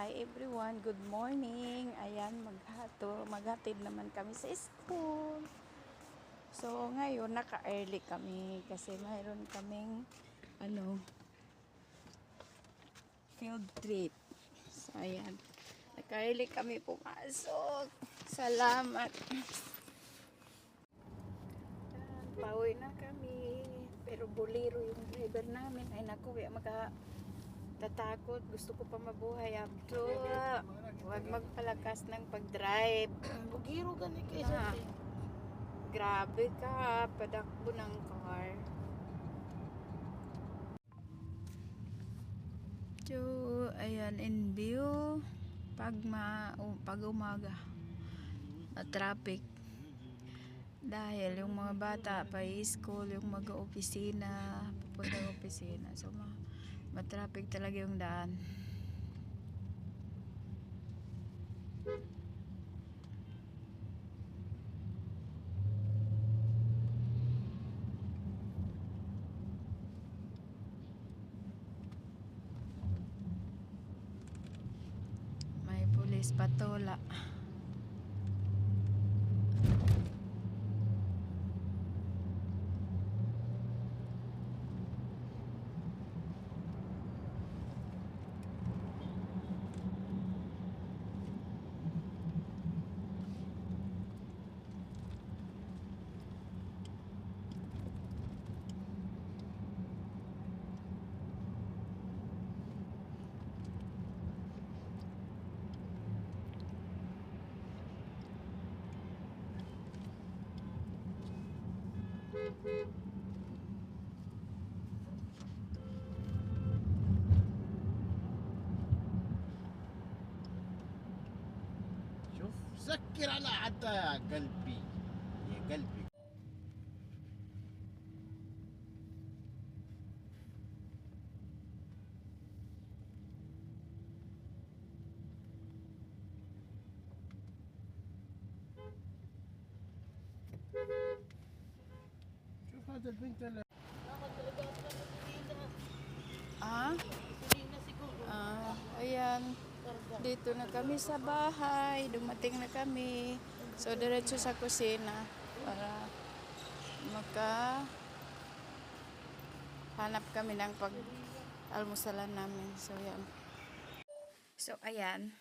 Hi everyone, good morning. Ayan, maghatid naman kami sa school. So ngayon naka-early kami kasi mayroon kaming field trip. So ayan, naka-early kami pumasok. Salamat. Ayan, pauwi na kami. Pero bolero yung driver namin. Ay naku, tatakot, gusto ko pa mabuhay after. Huwag magpalakas ng pag-drive. Bugiro gani kay Ah, sa grabe ka, padakbo ng car. So, ayan in view pag umaga na traffic dahil yung mga bata pa school, yung mag-opisina, pupunta opisina. So, matraffic talaga yung daan. May pulis patola. شوف سكر على حتى قلبي يا قلبي شوف هذا البنت اللي Ayan. Dito na kami sa bahay. Dumating na kami. So, diretso sa kusina para hanap kami ng pag-almusalan namin. So, yan. So, ayan.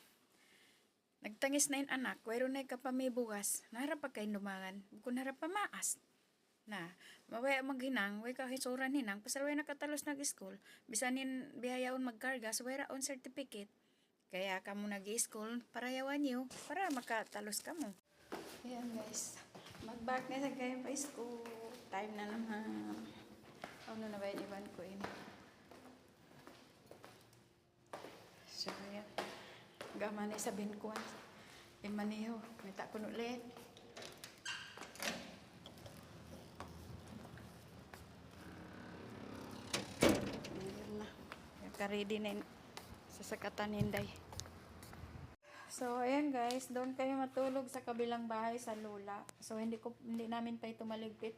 Nagtangis na yung anak. Wero na ka pa may bugas. Naharap pa kayo lumangan. Kung naharap pa maas. Na, mawaya maghinang, way kahisuran hinang, pasal way nakatalos nag-school, bisanin bihayaon magkarga, so way raon certificate. Kaya kamo nag-school, para yawan nyo, para makatalos kamo. Ayan guys, mag-back na sa kayo pa school. Time na naman. Ano na ba yung iban ko ini? So, ayan. Gaman na sabihin ko. Imaniho, may takon ulit. Ready na sa sakatan hinday. So ayan guys, doon kami matulog sa kabilang bahay sa Lola. So hindi namin pa ito maligpit.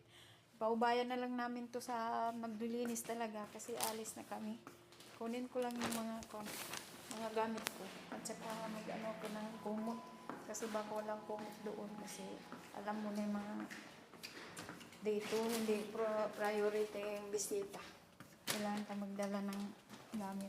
Paubayan na lang namin to sa maglilinis talaga kasi alis na kami. Kunin ko lang yung mga gamit ko at saka ko ng kumot kasi baka walang kumot doon kasi alam mo na yung mga dito hindi priority yung bisita. Kailangan ka magdala ng gamit.